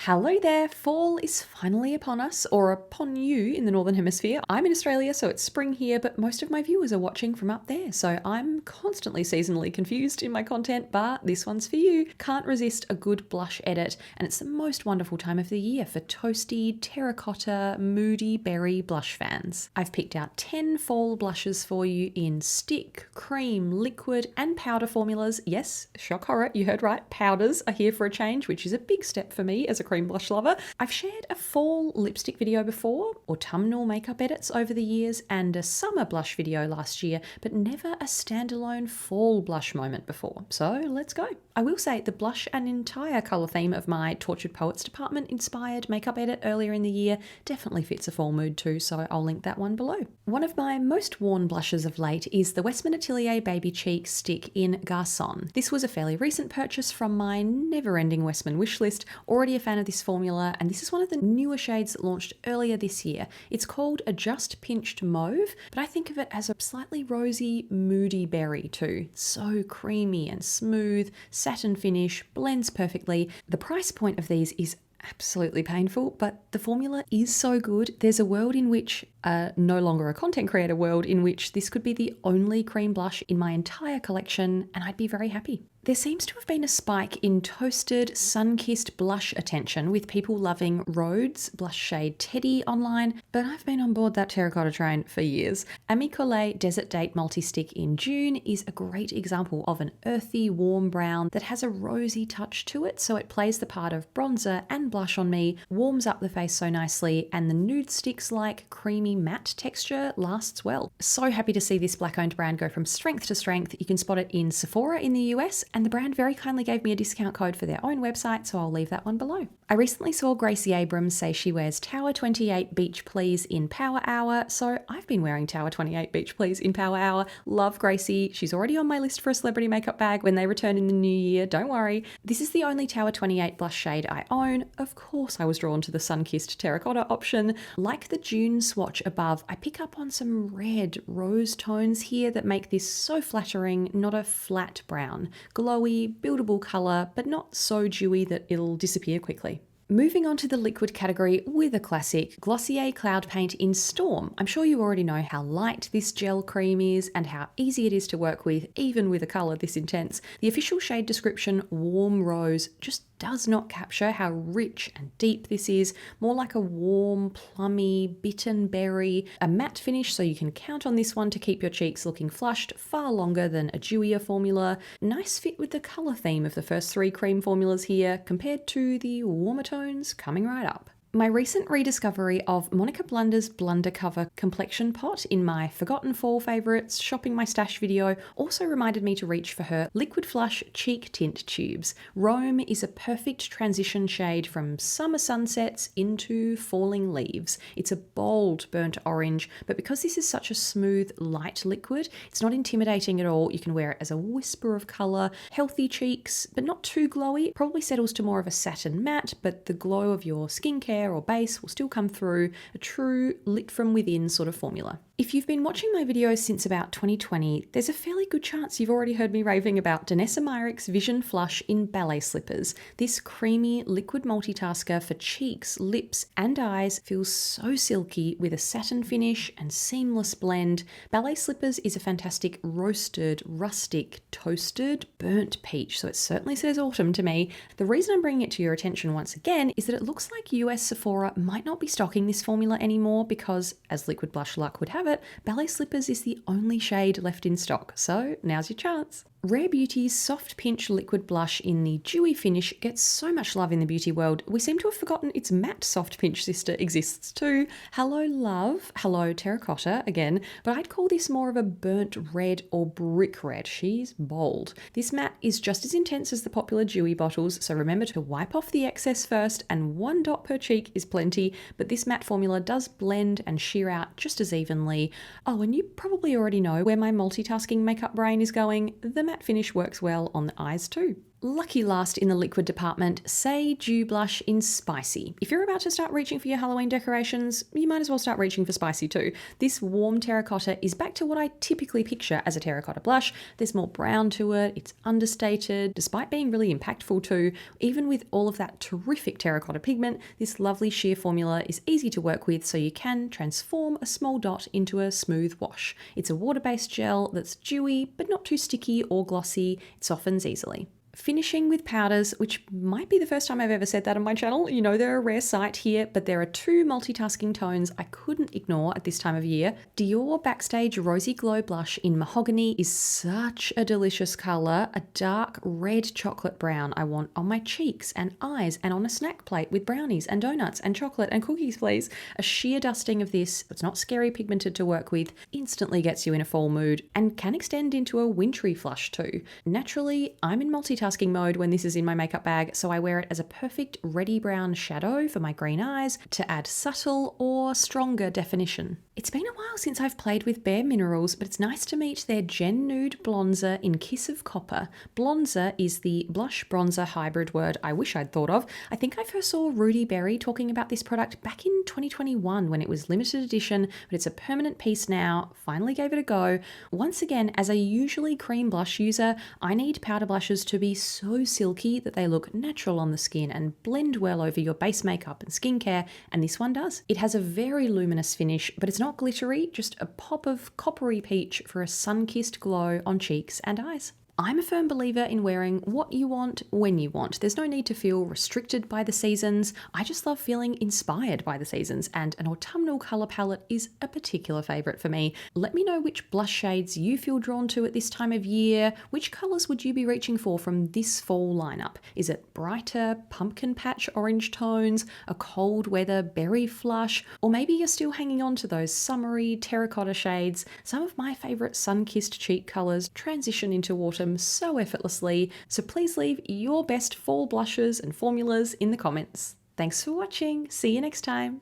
Hello there, fall is finally upon us, or upon you in the Northern Hemisphere. I'm in Australia, so it's spring here, but most of my viewers are watching from up there, so I'm constantly seasonally confused in my content, but this one's for you. Can't resist a good blush edit, and it's the most wonderful time of the year for toasty, terracotta, moody berry blush fans. I've picked out 10 fall blushes for you in stick, cream, liquid, and powder formulas. Yes, shock horror, you heard right, powders are here for a change, which is a big step for me as a cream blush lover. I've shared a fall lipstick video before, autumnal makeup edits over the years, and a summer blush video last year, but never a standalone fall blush moment before. So let's go. I will say the blush and entire colour theme of my Tortured Poets Department inspired makeup edit earlier in the year definitely fits a fall mood too, so I'll link that one below. One of my most worn blushes of late is the Westman Atelier Baby Cheek Stick in Garçon. This was a fairly recent purchase from my never-ending Westman wishlist, already a fan of this formula, and this is one of the newer shades that launched earlier this year. It's called a Just Pinched Mauve, but I think of it as a slightly rosy, moody berry too. So creamy and smooth, satin finish, blends perfectly. The price point of these is absolutely painful, but the formula is so good. There's a world in which, no longer a content creator world, in which this could be the only cream blush in my entire collection, and I'd be very happy. There seems to have been a spike in toasted, sun-kissed blush attention with people loving Rhodes blush shade Teddy online, but I've been on board that Terracotta Train for years. Ami Collet Desert Date Multi-Stick in June is a great example of an earthy, warm brown that has a rosy touch to it, so it plays the part of bronzer and blush on me, warms up the face so nicely, and the nude sticks-like creamy matte texture lasts well. So happy to see this black-owned brand go from strength to strength. You can spot it in Sephora in the US, and the brand very kindly gave me a discount code for their own website, so I'll leave that one below. I recently saw Gracie Abrams say she wears Tower 28 Beach Please in Power Hour, so I've been wearing Tower 28 Beach Please in Power Hour. Love Gracie. She's already on my list for a celebrity makeup bag when they return in the new year, don't worry. This is the only Tower 28 blush shade I own. Of course I was drawn to the sun-kissed terracotta option. Like the June swatch above, I pick up on some red rose tones here that make this so flattering, not a flat brown. Glowy, buildable colour, but not so dewy that it'll disappear quickly. Moving on to the liquid category with a classic, Glossier Cloud Paint in Storm. I'm sure you already know how light this gel cream is and how easy it is to work with, even with a colour this intense. The official shade description, Warm Rose, just does not capture how rich and deep this is. More like a warm, plummy, bitten berry. A matte finish, so you can count on this one to keep your cheeks looking flushed far longer than a dewier formula. Nice fit with the colour theme of the first three cream formulas here, compared to the warmer tones coming right up. My recent rediscovery of Monica Blunder's Blunder Cover Complexion Pot in my Forgotten Fall Favourites Shopping My Stash video also reminded me to reach for her Liquid Flush Cheek Tint Tubes. Rome is a perfect transition shade from summer sunsets into falling leaves. It's a bold burnt orange, but because this is such a smooth, light liquid, it's not intimidating at all. You can wear it as a whisper of colour, healthy cheeks, but not too glowy. It probably settles to more of a satin matte, but the glow of your skincare or base will still come through. A true lit from within sort of formula. If you've been watching my videos since about 2020, there's a fairly good chance you've already heard me raving about Danessa Myricks Vision Flush in Ballet Slippers. This creamy liquid multitasker for cheeks, lips and eyes feels so silky with a satin finish and seamless blend. Ballet Slippers is a fantastic roasted, rustic, toasted, burnt peach, so it certainly says autumn to me. The reason I'm bringing it to your attention once again is that it looks like US Sephora might not be stocking this formula anymore because, as liquid blush luck would have it, Ballet Slippers is the only shade left in stock, so now's your chance. Rare Beauty's Soft Pinch Liquid Blush in the dewy finish gets so much love in the beauty world. We seem to have forgotten its matte Soft Pinch sister exists too. Hello Love, hello Terracotta again, but I'd call this more of a burnt red or brick red. She's bold. This matte is just as intense as the popular dewy bottles, so remember to wipe off the excess first, and 1 dot per cheek is plenty, but this matte formula does blend and sheer out just as evenly. Oh, and you probably already know where my multitasking makeup brain is going. The matte finish works well on the eyes too. Lucky last in the liquid department, say Dew Blush in Spicy. If you're about to start reaching for your Halloween decorations, you might as well start reaching for Spicy too. This warm terracotta is back to what I typically picture as a terracotta blush. There's more brown to it, it's understated, despite being really impactful too. Even with all of that terrific terracotta pigment, this lovely sheer formula is easy to work with, so you can transform a small dot into a smooth wash. It's a water-based gel that's dewy, but not too sticky or glossy. It softens easily. Finishing with powders, which might be the first time I've ever said that on my channel. You know they're a rare sight here, but there are two multitasking tones I couldn't ignore at this time of year. Dior Backstage Rosy Glow Blush in Mahogany is such a delicious colour, a dark red chocolate brown I want on my cheeks and eyes and on a snack plate with brownies and donuts and chocolate and cookies, please. A sheer dusting of this that's not scary pigmented to work with instantly gets you in a fall mood and can extend into a wintry flush too. Naturally, I'm in multitasking mode when this is in my makeup bag, so I wear it as a perfect reddy brown shadow for my green eyes to add subtle or stronger definition. It's been a while since I've played with Bare Minerals, but it's nice to meet their Gen Nude Bronzer in Kiss of Copper. Blonzer is the blush-bronzer hybrid word I wish I'd thought of. I think I first saw Rudy Berry talking about this product back in 2021 when it was limited edition, but it's a permanent piece now. Finally gave it a go. Once again, as a usually cream blush user, I need powder blushes to be so silky that they look natural on the skin and blend well over your base makeup and skincare, and this one does. It has a very luminous finish, but it's not glittery, just a pop of coppery peach for a sun-kissed glow on cheeks and eyes. I'm a firm believer in wearing what you want when you want. There's no need to feel restricted by the seasons. I just love feeling inspired by the seasons, and an autumnal colour palette is a particular favourite for me. Let me know which blush shades you feel drawn to at this time of year. Which colours would you be reaching for from this fall lineup? Is it brighter pumpkin patch orange tones, a cold weather berry flush, or maybe you're still hanging on to those summery terracotta shades? Some of my favourite sun-kissed cheek colours transition into autumn so effortlessly, so please leave your best fall blushes and formulas in the comments. Thanks for watching. See you next time.